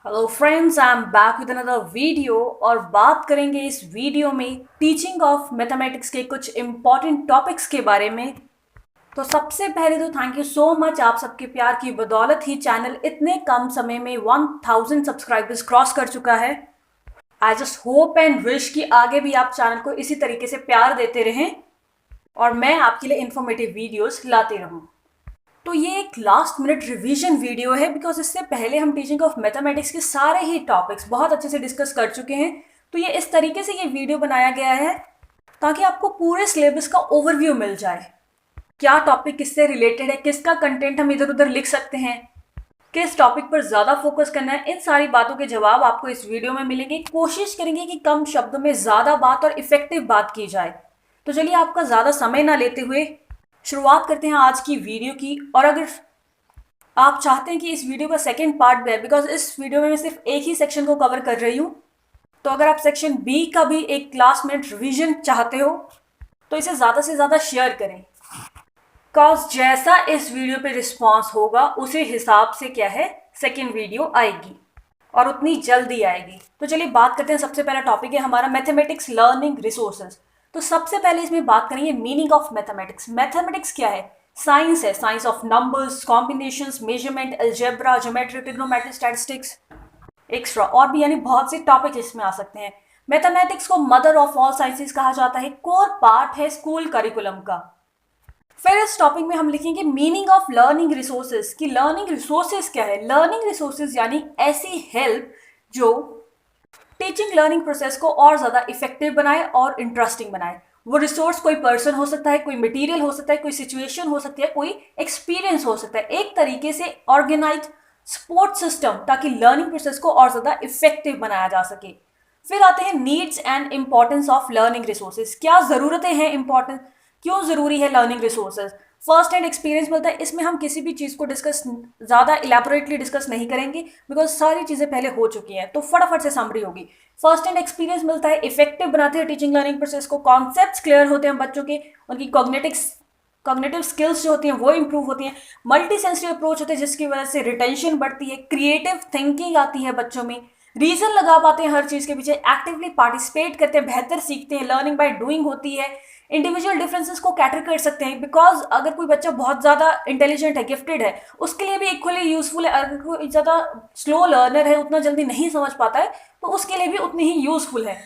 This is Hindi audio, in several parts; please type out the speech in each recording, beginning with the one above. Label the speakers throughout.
Speaker 1: Hello friends, I am back with another video और बात करेंगे इस वीडियो में टीचिंग ऑफ मैथमेटिक्स के कुछ इम्पॉर्टेंट टॉपिक्स के बारे में। तो सबसे पहले तो थैंक यू सो मच, आप सबके प्यार की बदौलत ही चैनल इतने कम समय में 1000 सब्सक्राइबर्स क्रॉस कर चुका है। I just hope and wish कि आगे भी आप चैनल को इसी तरीके से प्यार देते रहें और मैं आपके लिए इन्फॉर्मेटिव वीडियोस लाती रहूं। तो ये एक लास्ट मिनट रिवीजन वीडियो है बिकॉज इससे पहले हम टीचिंग ऑफ मैथमेटिक्स के सारे ही टॉपिक्स बहुत अच्छे से डिस्कस कर चुके हैं। तो ये इस तरीके से ये वीडियो बनाया गया है ताकि आपको पूरे सिलेबस का ओवरव्यू मिल जाए, क्या टॉपिक किससे रिलेटेड है, किसका कंटेंट हम इधर उधर लिख सकते हैं, किस टॉपिक पर ज़्यादा फोकस करना है। इन सारी बातों के जवाब आपको इस वीडियो में मिलेंगे। कोशिश करेंगे कि कम शब्दों में ज़्यादा बात और इफेक्टिव बात की जाए। तो चलिए आपका ज़्यादा समय ना लेते हुए शुरुआत करते हैं आज की वीडियो की। और अगर आप चाहते हैं कि इस वीडियो का सेकंड पार्ट भी है, बिकॉज इस वीडियो में मैं सिर्फ एक ही सेक्शन को कवर कर रही हूँ, तो अगर आप सेक्शन बी का भी एक लास्ट मिनट रिवीजन चाहते हो तो इसे ज़्यादा से ज़्यादा शेयर करें। बिकॉज जैसा इस वीडियो पे रिस्पॉन्स होगा उसी हिसाब से क्या है सेकेंड वीडियो आएगी और उतनी जल्दी आएगी। तो चलिए बात करते हैं। सबसे पहला टॉपिक है हमारा मैथमेटिक्स लर्निंग रिसोर्सेज। तो सबसे पहले इसमें बात करेंगे मीनिंग ऑफ मैथमेटिक्स। मैथमेटिक्स क्या है? साइंस है, science of numbers, combinations, measurement, algebra, geometry, trigonometry, statistics, extra और भी यानी बहुत से टॉपिक इसमें आ सकते हैं। मैथमेटिक्स को मदर ऑफ ऑल साइंसेस कहा जाता है, कोर पार्ट है स्कूल करिकुलम का। फिर इस टॉपिक में हम लिखेंगे मीनिंग ऑफ लर्निंग रिसोर्सेज कि लर्निंग रिसोर्सेज क्या है। लर्निंग रिसोर्सेज यानी ऐसी हेल्प जो टीचिंग लर्निंग प्रोसेस को और ज़्यादा इफेक्टिव बनाए और इंटरेस्टिंग बनाए। वो रिसोर्स कोई पर्सन हो सकता है, कोई मटेरियल हो सकता है, कोई सिचुएशन हो सकती है, कोई एक्सपीरियंस हो सकता है। एक तरीके से ऑर्गेनाइज सपोर्ट सिस्टम ताकि लर्निंग प्रोसेस को और ज़्यादा इफेक्टिव बनाया जा सके। फिर आते हैं needs and importance of learning resources. क्या ज़रूरतें हैं, इंपॉर्टेंट क्यों ज़रूरी है learning resources. First hand experience मिलता है। इसमें हम किसी भी चीज़ को डिस्कस ज़्यादा इलेबोरेटली डिस्कस नहीं करेंगे बिकॉज सारी चीज़ें पहले हो चुकी हैं, तो फटाफट से समरी होगी। फर्स्ट हैंड एक्सपीरियंस मिलता है, इफेक्टिव बनाते हैं टीचिंग लर्निंग प्रोसेस को, कॉन्सेप्ट्स क्लियर होते हैं बच्चों के, उनकी कॉग्निटिव स्किल्स जो होती हैं वो इंप्रूव होती हैं, मल्टी सेंसरी अप्रोच होते हैं जिसकी वजह से रिटेंशन बढ़ती है, क्रिएटिव थिंकिंग आती है बच्चों में, रीजन लगा पाते हैं हर चीज़ के पीछे, एक्टिवली पार्टिसिपेट करते हैं, बेहतर सीखते हैं, लर्निंग बाय डूइंग होती है, इंडिविजुअल डिफरेंसेस को कैटर कर सकते हैं। बिकॉज अगर कोई बच्चा बहुत ज़्यादा इंटेलिजेंट है, गिफ्टेड है, उसके लिए भी इक्वली यूजफुल है। अगर कोई ज़्यादा स्लो लर्नर है, उतना जल्दी नहीं समझ पाता है, तो उसके लिए भी उतनी ही यूजफुल है।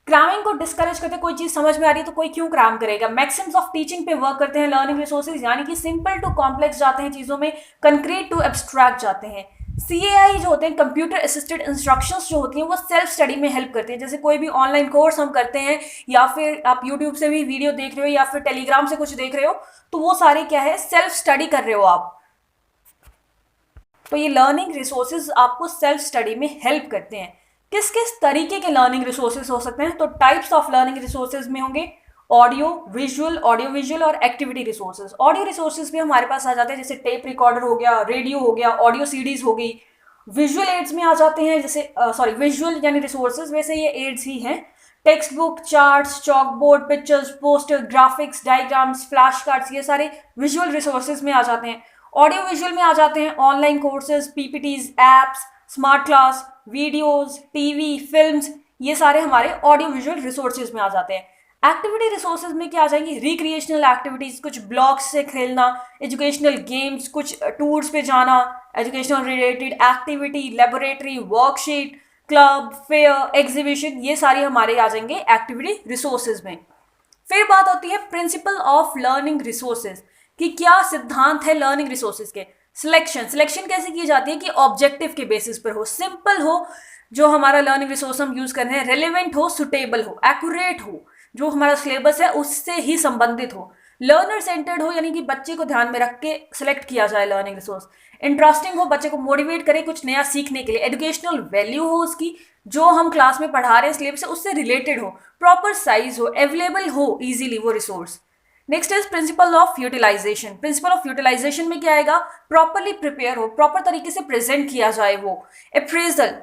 Speaker 1: क्रैमिंग को डिस्करेज करते हैं, कोई चीज़ समझ में आ रही है तो कोई क्यों क्रैम करेगा। मैक्सिम्स ऑफ टीचिंग पे वर्क करते हैं लर्निंग रिसोर्सेज, यानी कि सिंपल टू कॉम्प्लेक्स जाते हैं चीज़ों में, कंक्रीट टू एब्स्ट्रैक्ट जाते हैं। CAI जो होते हैं, कंप्यूटर असिस्टेड इंस्ट्रक्शंस जो होती हैं, वो सेल्फ स्टडी में हेल्प करते हैं। जैसे कोई भी ऑनलाइन कोर्स हम करते हैं या फिर आप यूट्यूब से भी वीडियो देख रहे हो या फिर टेलीग्राम से कुछ देख रहे हो, तो वो सारे क्या है, सेल्फ स्टडी कर रहे हो आप। तो ये लर्निंग रिसोर्सेज आपको सेल्फ स्टडी में हेल्प करते हैं। किस किस तरीके के लर्निंग रिसोर्सेज हो सकते हैं? तो टाइप्स ऑफ लर्निंग रिसोर्सेज में होंगे ऑडियो विजुअल और एक्टिविटी रिसोर्सेज। ऑडियो रिसोर्सेज भी हमारे पास आ जाते हैं, जैसे टेप रिकॉर्डर हो गया, रेडियो हो गया, ऑडियो सीडीज हो गई। विजुअल एड्स में आ जाते हैं, जैसे विजुअल यानी रिसोर्सेज, वैसे ये एड्स ही हैं। Text book, charts, chalk board, pictures, poster, graphics, diagrams, flash cards, ये सारे विजुअल रिसोर्सेज में आ जाते हैं। ऑडियो विजुअल में आ जाते हैं online courses, PPTs, apps, smart class, videos, TV, films, ये सारे हमारे ऑडियो विजुअल रिसोर्सेज में आ जाते हैं। एक्टिविटी रिसोर्सेज में क्या आ जाएंगी? रिक्रिएशनल एक्टिविटीज़, कुछ ब्लॉक्स से खेलना, एजुकेशनल गेम्स, कुछ टूर्स पे जाना, educational related activity, laboratory, worksheet, club, fair, exhibition, ये सारी हमारे आ जाएंगे एक्टिविटी रिसोर्सेज में। फिर बात होती है प्रिंसिपल ऑफ लर्निंग रिसोर्सेज कि क्या सिद्धांत है लर्निंग रिसोर्सेज के। सिलेक्शन कैसे की जाती है कि ऑब्जेक्टिव के बेसिस पर हो, सिंपल हो जो हमारा लर्निंग रिसोर्स हम यूज कर रहे हैं, रेलिवेंट हो, सुटेबल हो, एक्यूरेट हो, जो हमारा सिलेबस है उससे ही संबंधित हो, लर्नर सेंटर्ड हो, यानी कि बच्चे को ध्यान में रख के सिलेक्ट किया जाए लर्निंग रिसोर्स, इंटरेस्टिंग हो, बच्चे को मोटिवेट करे कुछ नया सीखने के लिए, एजुकेशनल वैल्यू हो उसकी, जो हम क्लास में पढ़ा रहे हैं सिलेबस से उससे रिलेटेड हो, प्रॉपर साइज हो, अवेलेबल हो इजीली वो resource. Next is principle of utilisation. Principle of utilisation में क्या आएगा? प्रॉपरली प्रिपेयर हो, प्रॉपर तरीके से प्रेजेंट किया जाए वो। अप्रेजल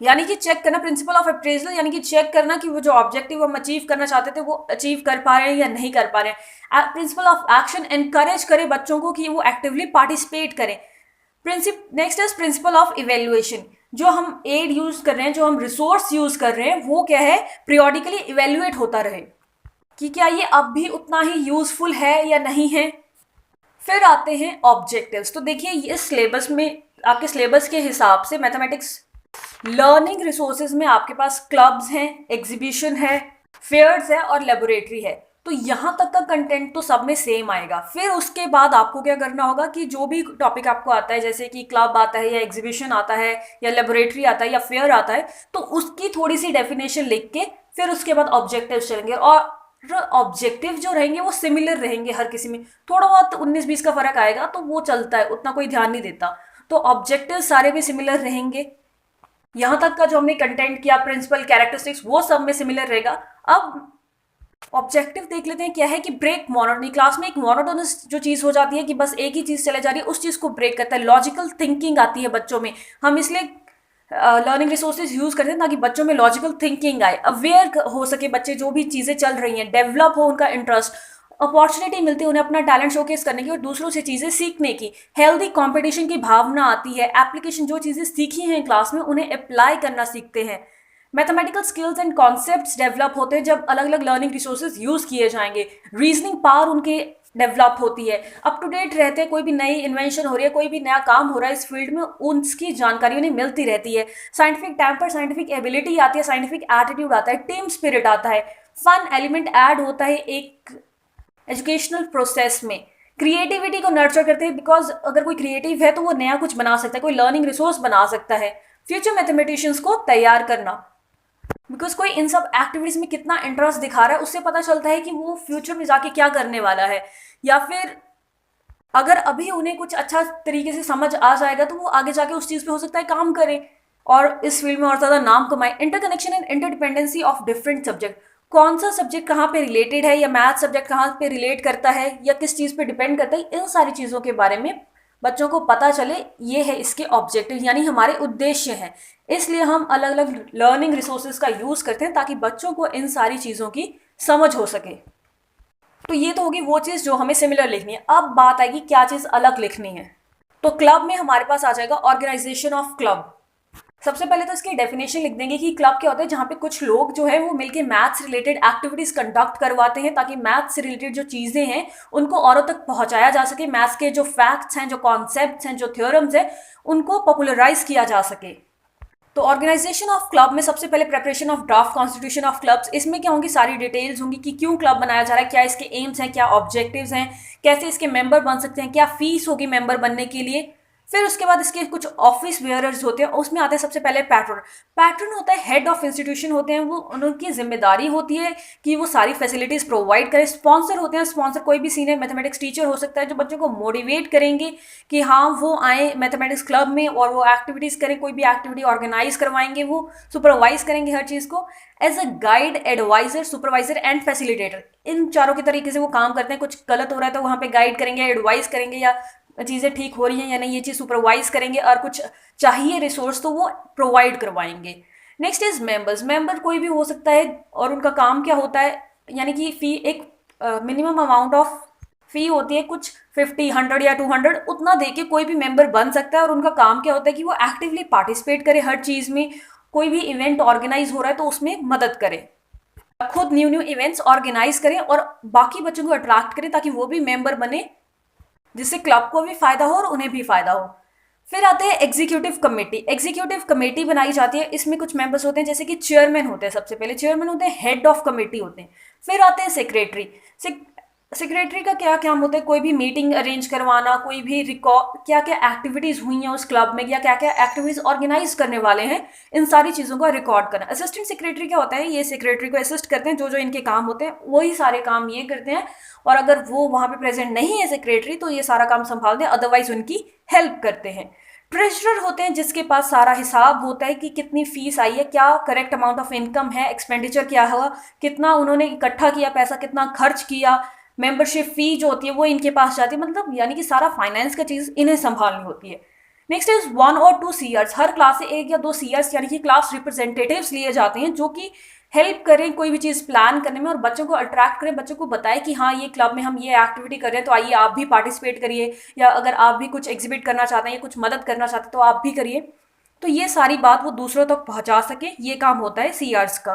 Speaker 1: यानी कि चेक करना, प्रिंसिपल ऑफ अप्रेजल यानी कि चेक करना कि वो जो ऑब्जेक्टिव हम अचीव करना चाहते थे वो अचीव कर पा रहे हैं या नहीं कर पा रहे हैं। प्रिंसिपल ऑफ एक्शन, एनकरेज करे बच्चों को कि वो एक्टिवली पार्टिसिपेट करें। Next is principle of evaluation, जो हम एड यूज कर रहे हैं, जो हम रिसोर्स यूज कर रहे हैं, वो क्या है, पीरियोडिकली इवेल्युएट होता रहे कि क्या ये अब भी उतना ही यूजफुल है या नहीं है। फिर आते हैं ऑब्जेक्टिव्स। तो देखिए ये सिलेबस में, आपके सिलेबस के हिसाब से मैथमेटिक्स लर्निंग रिसोर्सेज में आपके पास क्लब्स हैं, एग्जीबिशन है, फेयर्स है और लेबोरेटरी है। तो यहाँ तक का कंटेंट तो सब में सेम आएगा। फिर उसके बाद आपको क्या करना होगा कि जो भी टॉपिक आपको आता है, जैसे कि क्लब आता है या एग्जीबिशन आता है या लेबोरेटरी आता है या फेयर आता है, तो उसकी थोड़ी सी डेफिनेशन लिख के फिर उसके बाद ऑब्जेक्टिव्स चलेंगे। और ऑब्जेक्टिव जो रहेंगे वो सिमिलर रहेंगे हर किसी में, थोड़ा बहुत 19-20 का फर्क आएगा तो वो चलता है, उतना कोई ध्यान नहीं देता। तो ऑब्जेक्टिव सारे में सिमिलर रहेंगे। यहाँ तक का जो हमने कंटेंट किया, प्रिंसिपल, कैरेक्टरिस्टिक्स, वो सब में सिमिलर रहेगा। अब ऑब्जेक्टिव देख लेते हैं क्या है कि ब्रेक मोनोटनी। क्लास में एक मोनोटोनस जो चीज़ हो जाती है कि बस एक ही चीज़ चले जा रही है, उस चीज़ को ब्रेक करता है। लॉजिकल थिंकिंग आती है बच्चों में। हम इसलिए लर्निंग रिसोर्सेज यूज करते हैं ताकि बच्चों में लॉजिकल थिंकिंग आए, अवेयर हो सके बच्चे, जो भी चीज़ें चल रही हैं, डेवलप हो उनका इंटरेस्ट, अपॉर्चुनिटी मिलती है उन्हें अपना टैलेंट शोकेस करने की और दूसरों से चीज़ें सीखने की। हेल्दी कंपटीशन की भावना आती है। एप्लीकेशन, जो चीज़ें सीखी हैं क्लास में उन्हें अप्लाई करना सीखते हैं। Mathematical skills and concepts develop होते हैं जब अलग अलग लर्निंग रिसोर्सेज यूज किए जाएंगे। रीजनिंग पावर उनके डेवलप होती है। अप टू डेट रहते हैं, कोई भी नई इन्वेंशन हो रही है, कोई भी नया काम हो रहा है इस फील्ड में, उसकी जानकारी उन्हें मिलती रहती है। साइंटिफिक टेम्पर, साइंटिफिक एबिलिटी आती है, साइंटिफिक एटीट्यूड आता है, टीम स्पिरिट आता है, फन एलिमेंट ऐड होता है एक एजुकेशनल प्रोसेस में। क्रिएटिविटी को नर्चर करते हैं, बिकॉज अगर कोई क्रिएटिव है तो वो नया कुछ बना सकता है, कोई लर्निंग रिसोर्स बना सकता है। फ्यूचर मैथमेटिशियंस को तैयार करना, बिकॉज कोई इन सब एक्टिविटीज में कितना इंटरेस्ट दिखा रहा है उससे पता चलता है कि वो फ्यूचर में जाके क्या करने वाला है। या फिर अगर अभी उन्हें कुछ अच्छा तरीके से समझ आ जाएगा तो वो आगे जाके उस चीज़ पे हो सकता है काम करें और इस फील्ड में और ज़्यादा नाम कमाए। Interconnection and interdependency of different subject, कौन सा सब्जेक्ट कहाँ पे रिलेटेड है, या मैथ सब्जेक्ट कहाँ पे रिलेट करता है, या किस चीज़ पे डिपेंड करता है, इन सारी चीज़ों के बारे में बच्चों को पता चले। ये है इसके ऑब्जेक्टिव, यानी हमारे उद्देश्य हैं। इसलिए हम अलग अलग लर्निंग रिसोर्सेज का यूज़ करते हैं ताकि बच्चों को इन सारी चीज़ों की समझ हो सके। तो ये तो होगी वो चीज़ जो हमें सिमिलर लिखनी है। अब बात आएगी क्या चीज़ अलग लिखनी है। तो क्लब में हमारे पास आ जाएगा ऑर्गेनाइजेशन ऑफ क्लब। सबसे पहले तो इसकी डेफिनेशन लिख देंगे कि क्लब क्या होता है, जहाँ पे कुछ लोग जो है वो मिलके मैथ्स रिलेटेड एक्टिविटीज कंडक्ट करवाते हैं ताकि मैथ्स से रिलेटेड जो चीज़ें हैं उनको औरों तक पहुँचाया जा सके। मैथ्स के जो फैक्ट्स हैं, जो कॉन्सेप्ट्स हैं, जो थ्योरम्स हैं, उनको पॉपुलराइज किया जा सके। तो ऑर्गेनाइजेशन ऑफ क्लब में सबसे पहले preparation of draft constitution of clubs. इसमें क्या होंगी, सारी डिटेल्स होंगी कि क्यों क्लब बनाया जा रहा है, क्या इसके एम्स हैं, क्या ऑब्जेक्टिव्स हैं, कैसे इसके मेंबर बन सकते हैं, क्या फीस होगी मेंबर बनने के लिए। फिर उसके बाद इसके कुछ ऑफिस वेयरर्स होते हैं, उसमें आते हैं सबसे पहले पैट्रन। पैट्रन होता है हेड ऑफ इंस्टीट्यूशन होते हैं, वो उनकी जिम्मेदारी होती है कि वो सारी फैसिलिटीज़ प्रोवाइड करें। स्पॉन्सर होते हैं, स्पॉन्सर कोई भी सीनियर मैथमेटिक्स टीचर हो सकता है जो बच्चों को मोटिवेट करेंगे कि हाँ वो आए मैथमेटिक्स क्लब में और वो एक्टिविटीज़ करें, कोई भी एक्टिविटी ऑर्गेनाइज करवाएंगे, वो सुपरवाइज करेंगे हर चीज़ को। As a guide, adviser, supervisor and facilitator, इन चारों के तरीके से वो काम करते हैं। कुछ गलत हो रहा है तो वहाँ पे गाइड करेंगे, एडवाइस करेंगे, या चीज़ें ठीक हो रही हैं या नहीं ये चीज़ सुपरवाइज करेंगे, और कुछ चाहिए रिसोर्स तो वो प्रोवाइड करवाएंगे। Next is members. मेंबर कोई भी हो सकता है और उनका काम क्या होता है, यानी कि फ़ी एक मिनिमम अमाउंट ऑफ फ़ी होती है, कुछ 50, 100 या 200, उतना दे के कोई भी मेंबर बन सकता है। और उनका काम क्या होता है कि वो एक्टिवली पार्टिसिपेट करे हर चीज़ में, कोई भी इवेंट ऑर्गेनाइज हो रहा है तो उसमें मदद करे, खुद न्यू इवेंट्स ऑर्गेनाइज करें और बाकी बच्चों को अट्रैक्ट करें ताकि वो भी मेंबर बने, जिससे क्लब को भी फायदा हो और उन्हें भी फायदा हो। फिर आते हैं एग्जीक्यूटिव कमेटी। एग्जीक्यूटिव कमेटी बनाई जाती है, इसमें कुछ मेंबर्स होते हैं, जैसे कि चेयरमैन होते हैं, सबसे पहले चेयरमैन होते हैं, हेड ऑफ कमेटी होते हैं। फिर आते हैं सेक्रेटरी। सेक्रेटरी का क्या काम होता है, कोई भी मीटिंग अरेंज करवाना, कोई भी रिकॉर्ड, क्या क्या एक्टिविटीज़ हुई हैं उस क्लब में, या क्या क्या एक्टिविटीज़ ऑर्गेनाइज करने वाले हैं, इन सारी चीज़ों का रिकॉर्ड करना। असिस्टेंट सेक्रेटरी क्या होता है, ये सेक्रेटरी को असिस्ट करते हैं, जो जो इनके काम होते हैं वही सारे काम ये करते हैं, और अगर वो वहाँ पे प्रेजेंट नहीं है सेक्रेटरी तो ये सारा काम संभालते हैं, अदरवाइज उनकी हेल्प करते हैं। ट्रेजरर होते हैं, जिसके पास सारा हिसाब होता है कि कितनी फीस आई है, क्या करेक्ट अमाउंट ऑफ इनकम है, एक्सपेंडिचर क्या हुआ, कितना उन्होंने इकट्ठा किया पैसा, कितना खर्च किया, मेंबरशिप फी जो होती है वो इनके पास जाती है, मतलब यानी कि सारा फाइनेंस का चीज़ इन्हें संभालनी होती है। नेक्स्ट इज 1 और 2 सीयर्स। हर क्लास से 1 या 2 सीयर्स यानी कि क्लास रिप्रेजेंटेटिव्स लिए जाते हैं, जो कि हेल्प करें कोई भी चीज़ प्लान करने में और बच्चों को अट्रैक्ट करें, बच्चों को बताएं कि हाँ ये क्लब में हम ये एक्टिविटी कर रहे हैं तो आइए आप भी पार्टिसिपेट करिए, या अगर आप भी कुछ एग्जिबिट करना चाहते हैं या कुछ मदद करना चाहते हैं तो आप भी करिए। तो ये सारी बात वो दूसरों तक पहुंचा सके, ये काम होता है सीआर्स का।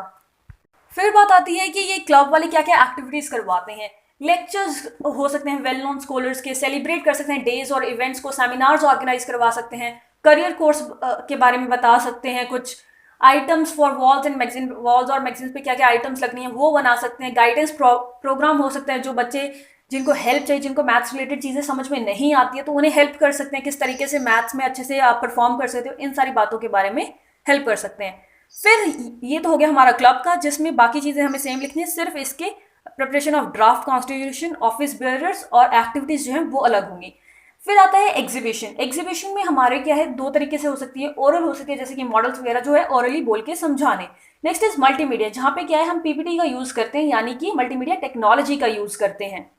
Speaker 1: फिर बात आती है कि ये क्लब वाले क्या क्या एक्टिविटीज़ करवाते हैं। लेक्चर्स हो सकते हैं वेल नोन स्कॉलर्स के, सेलिब्रेट कर सकते हैं डेज और इवेंट्स को, सेमिनार्स ऑर्गेनाइज करवा सकते हैं, करियर कोर्स के बारे में बता सकते हैं, कुछ items for walls and magazine, walls और मैगजीन पे क्या क्या आइटम्स लगनी है वो बना सकते हैं, गाइडेंस प्रोग्राम हो सकते हैं, जो बच्चे जिनको हेल्प चाहिए, जिनको मैथ्स रिलेटेड चीज़ें समझ में नहीं आती है तो उन्हें हेल्प कर सकते हैं, किस तरीके से मैथ्स में अच्छे से आप परफॉर्म कर सकते हो, इन सारी बातों के बारे में हेल्प कर सकते हैं। फिर ये तो हो गया हमारा क्लब का, जिसमें बाकी चीज़ें हमें सेम लिखनी है, सिर्फ इसके preparation of draft constitution, office bearers और एक्टिविटीज़ जो हैं वो अलग होंगी। फिर आता है एग्जीबिशन। एग्जीबिशन में हमारे क्या है, दो तरीके से हो सकती है, ओरल हो सकती है जैसे कि मॉडल्स वगैरह जो है ओरली बोल के समझाने। नेक्स्ट इज मल्टीमीडिया, जहाँ पे क्या है हम पीपीटी का यूज़ करते हैं, यानी कि मल्टीमीडिया टेक्नोलॉजी का यूज़ करते हैं।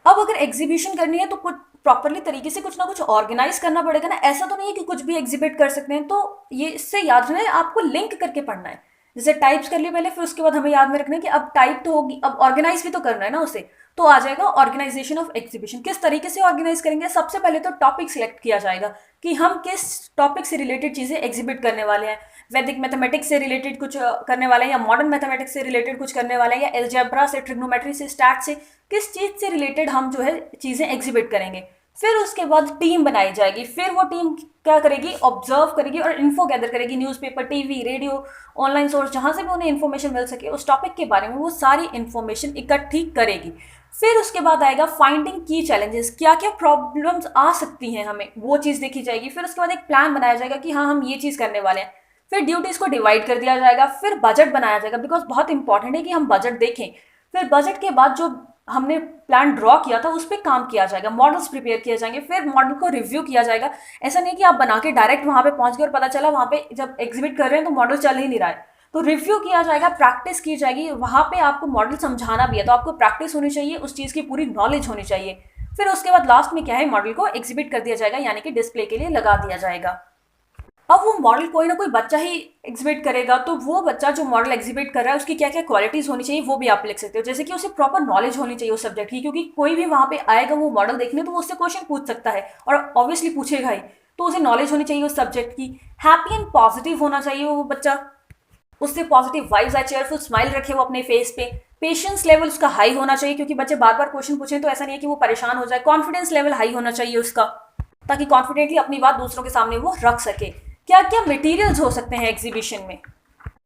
Speaker 1: अब अगर एग्जीबिशन करनी है तो कुछ प्रॉपरली तरीके से कुछ ना कुछ ऑर्गेनाइज करना पड़ेगा ना, ऐसा तो नहीं है कि कुछ भी एग्जिबिट कर सकते हैं। तो ये इससे याद रखना है, आपको लिंक करके पढ़ना है। जैसे टाइप्स कर लिए पहले, फिर उसके बाद हमें याद में रखना है कि अब टाइप तो होगी, अब ऑर्गेनाइज भी तो करना है ना उसे, तो आ जाएगा ऑर्गेनाइजेशन ऑफ एग्जीबिशन। किस तरीके से ऑर्गेनाइज करेंगे, सबसे पहले तो टॉपिक सिलेक्ट किया जाएगा कि हम किस टॉपिक से रिलेटेड चीज़ें एग्जिबिट करने वाले हैं। वैदिक मैथमेटिक्स से रिलेटेड कुछ करने वाले हैं, या मॉडर्न मैथमेटिक्स से रिलेटेड कुछ करने वाले हैं, या एल्जेब्रा से, ट्रिग्नोमेट्री से, स्टैट से, किस चीज़ से रिलेटेड हम जो है चीज़ें एग्जिबिट करेंगे। फिर उसके बाद टीम बनाई जाएगी, फिर वो टीम क्या करेगी, ऑब्जर्व करेगी और इन्फो गैदर करेगी, newspaper, TV, radio, online source, जहाँ से भी उन्हें इन्फॉर्मेशन मिल सके उस टॉपिक के बारे में, वो सारी इन्फॉर्मेशन इकट्ठी करेगी। फिर उसके बाद आएगा फाइंडिंग की चैलेंजेस, क्या क्या प्रॉब्लम्स आ सकती हैं हमें, वो चीज़ देखी जाएगी। फिर उसके बाद एक प्लान बनाया जाएगा कि हाँ हम ये चीज़ करने वाले हैं। फिर ड्यूटीज़ को डिवाइड कर दिया जाएगा। फिर बजट बनाया जाएगा, बिकॉज बहुत इंपॉर्टेंट है कि हम बजट देखें। फिर बजट के बाद जो हमने प्लान ड्रॉ किया था उस पर काम किया जाएगा, मॉडल्स प्रिपेयर किए जाएंगे, फिर मॉडल को रिव्यू किया जाएगा। ऐसा नहीं कि आप बना के डायरेक्ट वहाँ पे पहुँच गए और पता चला वहाँ पे जब एग्जिबिट कर रहे हैं तो मॉडल चल ही नहीं रहा है। तो रिव्यू किया जाएगा, प्रैक्टिस की जाएगी, वहाँ पे आपको मॉडल समझाना भी है तो आपको प्रैक्टिस होनी चाहिए, उस चीज़ की पूरी नॉलेज होनी चाहिए। फिर उसके बाद लास्ट में क्या है, मॉडल को एग्जिबिट कर दिया जाएगा, यानी कि डिस्प्ले के लिए लगा दिया जाएगा। अब वो मॉडल कोई ना कोई बच्चा ही एग्जिबिट करेगा, तो वो बच्चा जो मॉडल एग्जिबिट कर रहा है उसकी क्या क्या क्वालिटीज़ होनी चाहिए वो भी आप लिख सकते हो। जैसे कि उसे प्रॉपर नॉलेज होनी चाहिए उस सब्जेक्ट की, क्योंकि कोई भी वहाँ पे आएगा वो मॉडल देखने तो वो उससे क्वेश्चन पूछ सकता है और ऑब्वियसली पूछेगा ही, तो उसे नॉलेज होनी चाहिए उस सब्जेक्ट की। हैप्पी एंड पॉजिटिव होना चाहिए वो बच्चा, उससे पॉजिटिव वाइब्स आए, चेयरफुल स्माइल रखे वो अपने फेस पे। पेशेंस लेवल उसका हाई होना चाहिए, क्योंकि बच्चे बार बार क्वेश्चन पूछें तो ऐसा नहीं है कि वो परेशान हो जाए। कॉन्फिडेंस लेवल हाई होना चाहिए उसका, ताकि कॉन्फिडेंटली अपनी बात दूसरों के सामने वो रख सके। क्या क्या मटेरियल्स हो सकते हैं एग्जीबिशन में,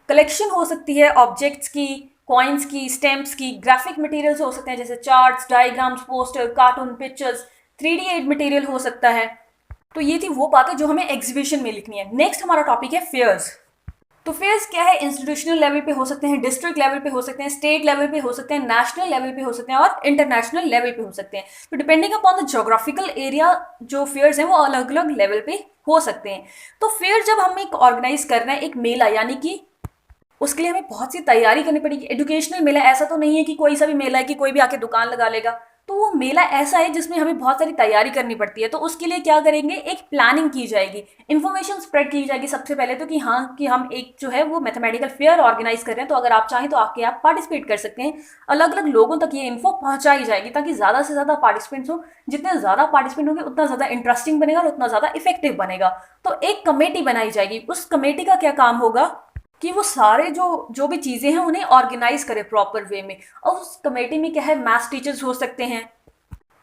Speaker 1: कलेक्शन हो सकती है ऑब्जेक्ट्स की, कॉइन्स की, स्टैम्प्स की, ग्राफिक मटेरियल्स हो सकते हैं जैसे charts, diagrams, poster, cartoon, pictures, 3D aid material हो सकता है। तो ये थी वो बातें जो हमें एग्जीबिशन में लिखनी है। नेक्स्ट हमारा टॉपिक है फेयर्स। तो फेयर्स क्या है, इंस्टीट्यूशनल लेवल पे हो सकते हैं, डिस्ट्रिक्ट लेवल पे हो सकते हैं, स्टेट लेवल पे हो सकते हैं, नेशनल लेवल पे हो सकते हैं और इंटरनेशनल लेवल पे हो सकते हैं। तो depending upon the geographical area जो फेयर्स हैं वो अलग अलग लेवल पे हो सकते हैं। तो फेयर जब हम एक ऑर्गेनाइज कर रहे हैं, एक मेला, यानी कि उसके लिए हमें बहुत सी तैयारी करनी पड़ेगी। एजुकेशनल मेला ऐसा तो नहीं है कि कोई सा भी मेला है कि कोई भी आके दुकान लगा लेगा, तो वो मेला ऐसा है जिसमें हमें बहुत सारी तैयारी करनी पड़ती है। तो उसके लिए क्या करेंगे, एक प्लानिंग की जाएगी, इन्फॉर्मेशन स्प्रेड की जाएगी सबसे पहले तो, कि हाँ कि हम एक जो है वो मैथमेटिकल फेयर ऑर्गेनाइज कर रहे हैं, तो अगर आप चाहें तो आके आप पार्टिसिपेट कर सकते हैं। अलग अलग लोगों तक ये इन्फो पहुंचाई जाएगी ताकि ज़्यादा से ज़्यादा पार्टिसिपेंट्स हो। जितने ज़्यादा पार्टिसिपेंट होंगे उतना ज़्यादा इंटरेस्टिंग बनेगा और उतना ज़्यादा इफेक्टिव बनेगा। तो एक कमेटी बनाई जाएगी, उस कमेटी का क्या काम होगा कि वो सारे जो भी चीज़ें हैं उन्हें ऑर्गेनाइज करे प्रॉपर वे में। और उस कमेटी में क्या है, मैथ्स टीचर्स हो सकते हैं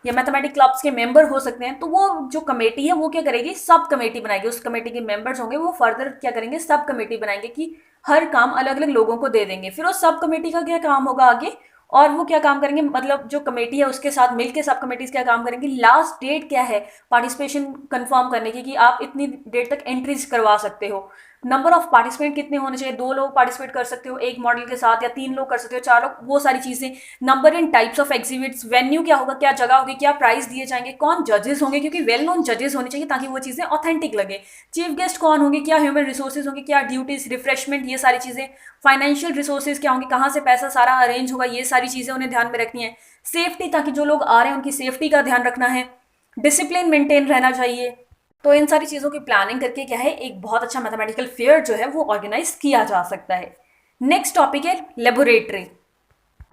Speaker 1: या मैथमेटिक क्लब्स के मेंबर हो सकते हैं। तो वो जो कमेटी है वो क्या करेगी, सब कमेटी बनाएगी। उस कमेटी के मेंबर्स होंगे वो फर्दर क्या करेंगे, सब कमेटी बनाएंगे कि हर काम अलग अलग लोगों को दे देंगे। फिर उस सब कमेटी का क्या काम होगा आगे, और वो क्या काम करेंगे, मतलब जो कमेटी है उसके साथ मिलकर सब कमेटीज क्या काम करेंगी, लास्ट डेट क्या है पार्टिसिपेशन कंफर्म करने की, कि आप इतनी डेट तक एंट्रीज करवा सकते हो। नंबर ऑफ पार्टिसिपेंट कितने होने चाहिए, 2 लोग पार्टिसिपेट कर सकते हो एक मॉडल के साथ, या 3 लोग कर सकते हो, 4 लोग, वो सारी चीज़ें। Number and types of exhibits, venue क्या होगा, क्या जगह होगी, क्या प्राइस दिए जाएंगे, कौन जजेस होंगे, क्योंकि वेल नोन जजेस होने चाहिए ताकि वो चीज़ें ऑथेंटिक लगे। चीफ गेस्ट कौन होंगे, क्या ह्यूमन रिसोर्सेज होंगे, क्या ड्यूटीज, रिफ्रेशमेंट, ये सारी चीज़ें। फाइनेंशियल रिसोर्सेज क्या होंगे, कहाँ से पैसा सारा अरेंज होगा, ये सारी चीज़ें उन्हें ध्यान में रखनी है। सेफ्टी, ताकि जो लोग आ रहे हैं उनकी सेफ्टी का ध्यान रखना है। डिसिप्लिन मेंटेन रहना चाहिए। तो इन सारी चीज़ों की प्लानिंग करके क्या है, एक बहुत अच्छा मैथमेटिकल फेयर जो है वो ऑर्गेनाइज किया जा सकता है। नेक्स्ट टॉपिक है लेबोरेटरी।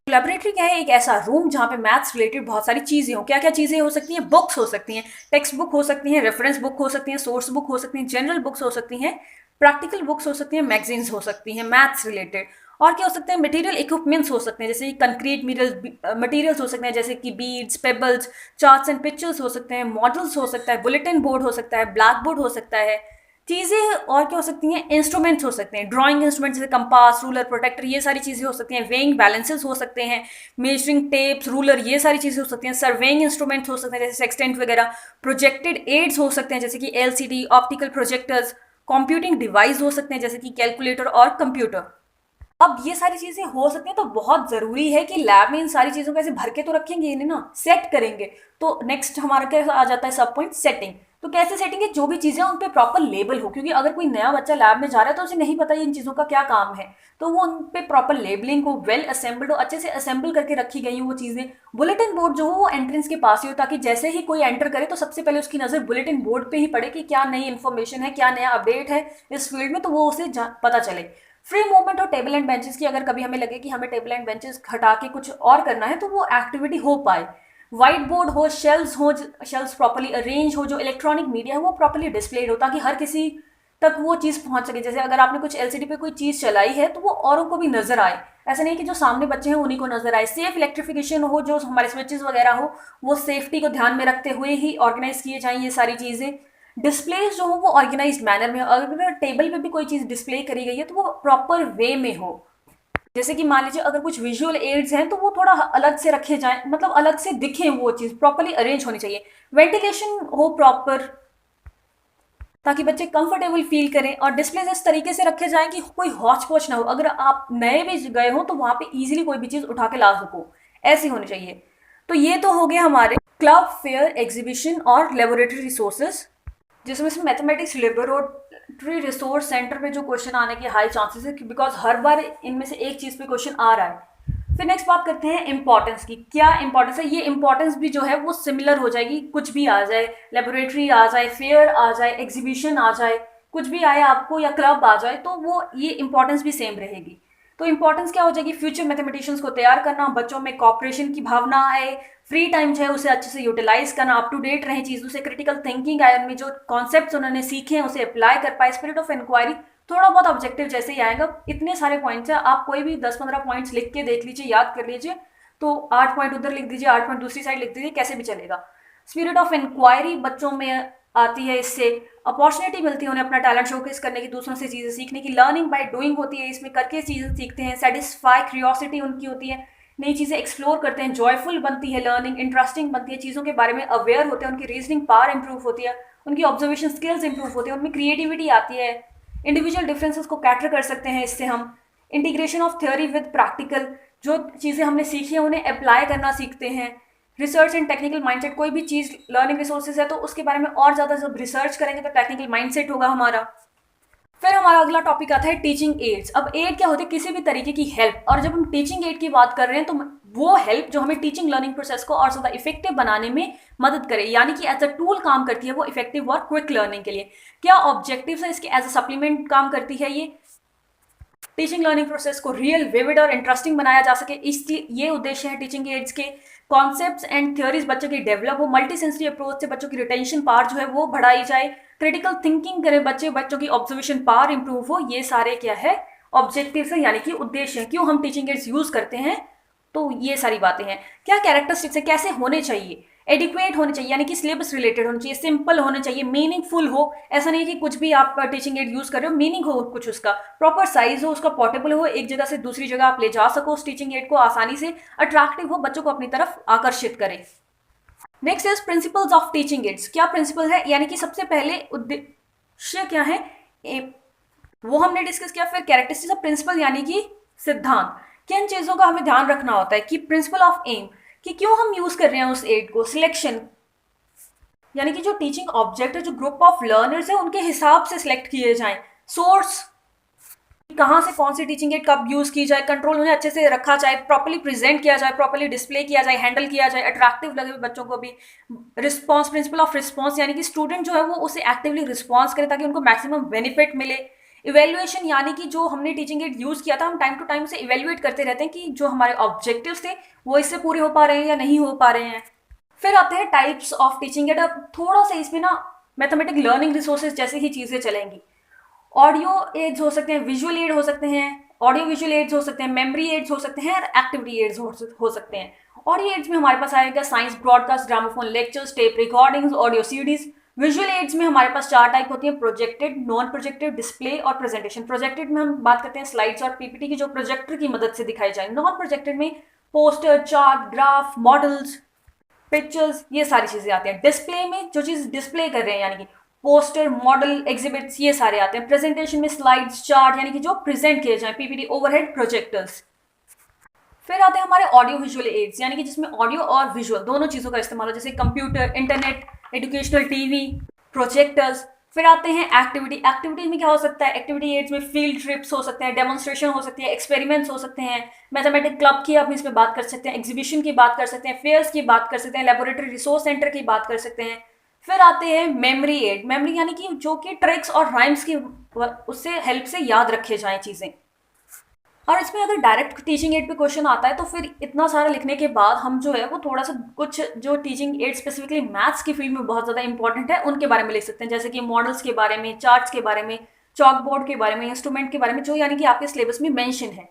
Speaker 1: लेबोरेटरी क्या है? एक ऐसा रूम जहाँ पे मैथ्स रिलेटेड बहुत सारी चीज़ें हो। क्या क्या चीज़ें हो सकती हैं? बुक्स हो सकती हैं, टेक्स्ट बुक हो सकती हैं, रेफरेंस बुक हो सकती हैं, सोर्स बुक हो सकती हैं, जनरल बुक्स हो सकती हैं, प्रैक्टिकल बुक्स हो सकती हैं, मैगजीन्स हो सकती हैं मैथ्स रिलेटेड। और क्या हो सकते हैं? मटेरियल इक्विपमेंट्स हो सकते हैं, जैसे कंक्रीट मटेरियल्स हो सकते हैं, जैसे कि beads, pebbles, charts and pictures हो सकते हैं, मॉडल्स हो सकता है, बुलेटिन बोर्ड हो सकता है, ब्लैक बोर्ड हो सकता है। चीज़ें और क्या हो सकती हैं? इंस्ट्रूमेंट्स हो सकते हैं, ड्राइंग इंस्ट्रूमेंट जैसे कंपास, रूलर, प्रोटेक्टर, ये सारी चीज़ें हो सकती हैं। वेइंग बैलेंसेस हो सकते हैं, मेजरिंग टेप्स, रूलर, ये सारी चीज़ें हो सकती हैं। सर्वेइंग इंस्ट्रूमेंट्स हो सकते हैं, जैसे सेक्सटेंट वगैरह। प्रोजेक्टेड एड्स हो सकते हैं, जैसे कि LCD, optical projectors. Computing device हो सकते हैं, जैसे कि कैलकुलेटर और कंप्यूटर। अब ये सारी चीजें हो सकती हैं, तो बहुत जरूरी है कि लैब में इन सारी चीजों को ऐसे भर के तो रखेंगे इन्हें ना, सेट करेंगे। तो नेक्स्ट हमारा क्या आ जाता है? सब पॉइंट सेटिंग। तो कैसे सेटिंग है? जो भी चीजें उन पे प्रॉपर लेबल हो, क्योंकि अगर कोई नया बच्चा लैब में जा रहा है तो उसे नहीं पता इन चीजों का क्या काम है। तो वो उन पे प्रॉपर लेबलिंग हो, वेल असेंबल्ड हो, अच्छे से असेंबल करके रखी गई हो वो चीजें। बुलेटिन बोर्ड जो हो वो एंट्रेंस के पास ही हो, ताकि जैसे ही कोई एंटर करे तो सबसे पहले उसकी नजर बुलेटिन बोर्ड पे ही पड़े कि क्या नई इन्फॉर्मेशन है, क्या नया अपडेट है इस फील्ड में, तो वो उसे पता चले। फ्री मूवमेंट और टेबल एंड बेंचेस की अगर कभी हमें लगे कि हमें टेबल एंड बेंचेस हटा के कुछ और करना है तो वो एक्टिविटी हो पाए। व्हाइट बोर्ड हो, शेल्स प्रॉपर्ली अरेंज हो, जो इलेक्ट्रॉनिक मीडिया है वो प्रॉपर्ली डिस्प्लेड हो, ताकि हर किसी तक वो चीज़ पहुंच सके। जैसे अगर आपने कुछ एलसीडी पे कोई चीज़ चलाई है तो वो औरों को भी नजर आए, ऐसा नहीं कि जो सामने बच्चे हैं उन्हीं को नजर आए। सेफ इलेक्ट्रिफिकेशन हो, जो हमारे स्विचेस वगैरह हो वो सेफ्टी को ध्यान में रखते हुए ही ऑर्गेनाइज किए जाएं ये सारी चीज़ें। डिस्प्लेस जो हो वो ऑर्गेनाइज्ड मैनर में हो, अगर टेबल पे भी कोई चीज़ डिस्प्ले करी गई है तो वो प्रॉपर वे में हो। जैसे कि मान लीजिए अगर कुछ विजुअल एड्स हैं तो वो थोड़ा अलग से रखे जाएं, मतलब अलग से दिखे, वो चीज़ प्रॉपर्ली अरेंज होनी चाहिए। वेंटिलेशन हो प्रॉपर, ताकि बच्चे कंफर्टेबल फील करें। और डिस्प्ले इस तरीके से रखे जाएं कि कोई हौच पौच ना हो, अगर आप नए भी गए हो तो वहां पे इजीली कोई भी चीज़ उठा के ला सको, ऐसी होनी चाहिए। तो ये तो हो गए हमारे क्लब, फेयर, एग्जीबिशन और लेबोरेटरी रिसोर्सेज, जिसमें से मैथमेटिक्स लेबोरेटरी रिसोर्स सेंटर पे जो क्वेश्चन आने के हाई चांसेस है, बिकॉज हर बार इनमें से एक चीज़ पे क्वेश्चन आ रहा है। फिर नेक्स्ट बात करते हैं इंपॉर्टेंस की। क्या इंपॉर्टेंस है? ये इंपॉर्टेंस भी जो है वो सिमिलर हो जाएगी, कुछ भी आ जाए, लेबोरेटरी आ जाए, फेयर आ जाए, एग्जीबिशन आ जाए, कुछ भी आए आपको, या क्लब आ जाए, तो वो ये इंपॉर्टेंस भी सेम रहेगी। तो इंपॉर्टेंस क्या हो जाएगी? फ्यूचर मैथमेटिशियंस को तैयार करना, बच्चों में कॉपरेशन की भावना आए, फ्री टाइम जो है उसे अच्छे से यूटिलाइज करना, अप टू डेट रहे चीज़, उसे क्रिटिकल थिंकिंग आए, उनमें जो कॉन्सेप्ट्स उन्होंने सीखे हैं उसे अप्लाई कर पाए, स्पिरिट ऑफ इंक्वायरी, थोड़ा बहुत ऑब्जेक्टिव जैसे ही आएगा। इतने सारे पॉइंट्स हैं, आप कोई भी 10-15 पॉइंट्स लिख के देख लीजिए, याद कर लीजिए। तो 8 पॉइंट उधर लिख दीजिए, 8 पॉइंट दूसरी साइड लिख दीजिए, कैसे भी चलेगा। स्पिरिट ऑफ इंक्वायरी बच्चों में आती है, इससे अपॉर्चुनिटी मिलती है उन्हें अपना टैलेंट शोकेस करने की, दूसरों से चीज़ें सीखने की। लर्निंग बाय डूइंग होती है, इसमें करके चीज़ें सीखते हैं। सेटिस्फाई क्यूरियोसिटी उनकी होती है, नई चीज़ें एक्सप्लोर करते हैं। जॉयफुल बनती है लर्निंग, इंटरेस्टिंग बनती है, चीज़ों के बारे में अवेयर होते हैं, उनकी रीजनिंग पावर इंप्रूव होती है, उनकी ऑब्जर्वेशन स्किल्स इंप्रूव होती है, उनमें क्रिएटिविटी आती है। इंडिविजुअल डिफरेंसेस को कैटर कर सकते हैं इससे हम। Integration of theory with practical, जो चीज़ें हमने सीखी हैं उन्हें अप्लाई करना सीखते हैं। रिसर्च एंड टेक्निकल माइंडसेट, कोई भी चीज़ लर्निंग रिसोर्सेज है तो उसके बारे में और ज़्यादा जब रिसर्च करेंगे तो टेक्निकल माइंडसेट होगा हमारा। फिर हमारा अगला टॉपिक आता है टीचिंग एड्स। अब एड क्या होती है? किसी भी तरीके की हेल्प। और जब हम टीचिंग एड की बात कर रहे हैं तो वो हेल्प जो हमें टीचिंग लर्निंग प्रोसेस को और ज़्यादा इफेक्टिव बनाने में मदद करे, यानी कि एज अ टूल काम करती है वो इफेक्टिव और क्विक लर्निंग के लिए। क्या ऑब्जेक्टिव्स है इसके? एज अ सप्लीमेंट काम करती है ये, टीचिंग लर्निंग प्रोसेस को रियल, विविड और इंटरेस्टिंग बनाया जा सके, इसलिए ये उद्देश्य है टीचिंग एड्स के। कॉन्सेप्ट्स एंड थ्योरीज बच्चों की डेवलप हो, मल्टी सेंसरी अप्रोच से बच्चों की रिटेंशन पावर जो है वो बढ़ाई जाए, क्रिटिकल थिंकिंग करें बच्चे, बच्चों की ऑब्जर्वेशन पावर इंप्रूव हो। ये सारे क्या है? ऑब्जेक्टिव्स है, यानी कि उद्देश्य है, क्यों हम टीचिंग एड्स यूज करते हैं। तो ये सारी बातें हैं। क्या कैरेक्टरिस्टिक्स है? कैसे होने चाहिए? एडिक्वेट होने चाहिए, यानी कि सिलेबस रिलेटेड होना चाहिए, सिंपल होने चाहिए, मीनिंगफुल हो। ऐसा नहीं कि कुछ भी आप टीचिंग एड यूज कर रहे हो, मीनिंग हो कुछ उसका, प्रॉपर साइज हो उसका, पोर्टेबल हो, एक जगह से दूसरी जगह आप ले जा सको उस टीचिंग एड को आसानी से, अट्रैक्टिव हो, बच्चों को अपनी तरफ आकर्षित करे। Next is principles of teaching ads. क्या प्रिंसिपल है? यानी कि सबसे पहले उद्देश्य क्या है वो हमने डिस्कस किया। फिर कैरेक्टरिस्टिक्स ऑफ प्रिंसिपल, यानी कि सिद्धांत, किन चीजों का हमें ध्यान रखना होता है। कि प्रिंसिपल ऑफ एम, कि क्यों हम यूज कर रहे हैं उस एड को। सिलेक्शन, यानी कि जो टीचिंग ऑब्जेक्ट है, जो ग्रुप ऑफ लर्नर्स है, उनके हिसाब से सिलेक्ट किए जाएं। सोर्स, कहाँ से कौन सी टीचिंग एड कब यूज की जाए। कंट्रोल, उन्हें अच्छे से रखा जाए, प्रॉपर्ली प्रेजेंट किया जाए, प्रॉपर्ली डिस्प्ले किया जाए, हैंडल किया जाए, अट्रैक्टिव लगे बच्चों को भी। रिस्पॉन्स, प्रिंसिपल ऑफ रिस्पॉन्स, यानी कि स्टूडेंट जो है वो उसे एक्टिवली रिस्पॉन्स करे ताकि उनको मैक्सिमम बेनिफिट मिले। इवेल्युएशन यानी कि जो हमने टीचिंग एड यूज़ किया था, हम टाइम टू टाइम से इवेल्युएट करते रहते हैं कि जो हमारे ऑब्जेक्टिव्स थे वो इससे पूरे हो पा रहे हैं या नहीं हो पा रहे हैं। फिर आते हैं टाइप्स ऑफ टीचिंग एड। अब थोड़ा सा इसमें ना मैथमेटिक लर्निंग रिसोर्सेज जैसी ही चीज़ें चलेंगी। ऑडियो एड्स हो सकते हैं, विजुअल एड हो सकते हैं, ऑडियो विजुअल एड्स हो सकते हैं, मेमोरी एड्स हो सकते हैं और एक्टिविटी एड्स हो सकते हैं। ऑडियो एड्स में हमारे पास आएगा science broadcast, gramophone lectures, tape recordings, audio CDs. Visual aids में हमारे पास 4 टाइप होती हैं, प्रोजेक्टेड, नॉन प्रोजेक्टेड, डिस्प्ले और प्रेजेंटेशन। प्रोजेक्टेड में हम बात करते हैं स्लाइड्स और पीपीटी की जो प्रोजेक्टर की मदद से दिखाई जाए। नॉन प्रोजेक्टेड में poster, chart, graph, models, pictures, ये सारी चीजें आती हैं। डिस्प्ले में जो चीज डिस्प्ले कर रहे हैं यानी कि पोस्टर, मॉडल, एग्जिबिट्स, ये सारे आते हैं। प्रेजेंटेशन में स्लाइड्स, चार्ट यानी कि जो प्रेजेंट किए जाए, पीपीटी, ओवरहेड, प्रोजेक्टर्स। फिर आते हैं हमारे ऑडियो विजुअल एड्स यानी कि जिसमें ऑडियो और विजुअल दोनों चीजों का इस्तेमाल हो, जैसे computer, internet, educational TV, projectors. फिर आते हैं एक्टिविटी। एक्टिविटी में क्या हो सकता है? एक्टिविटी एड्स में फील्ड ट्रिप्स हो सकते हैं, डेमोन्स्ट्रेशन हो सकती है, एक्सपेरिमेंट्स हो सकते हैं, मैथमेटिक क्लब की आप इसमें बात कर सकते हैं, एग्जीबिशन की बात कर सकते हैं, फेयर्स की बात कर सकते हैं, लेबोरेटरी रिसोर्स सेंटर की बात कर सकते हैं। फिर आते हैं मेमोरी एड। मेमोरी यानी कि जो कि ट्रिक्स और राइम्स की उससे हेल्प से याद रखे जाएं चीज़ें। और इसमें अगर डायरेक्ट टीचिंग एड पे क्वेश्चन आता है तो फिर इतना सारा लिखने के बाद हम जो है वो थोड़ा सा कुछ जो टीचिंग एड स्पेसिफिकली मैथ्स की फील्ड में बहुत ज़्यादा इंपॉर्टेंट है उनके बारे में लिख सकते हैं, जैसे कि मॉडल्स के बारे में, चार्ट्स के बारे में, चॉक बोर्ड के बारे में, इंस्ट्रूमेंट के बारे में जो यानी कि आपके सिलेबस में मेंशन है,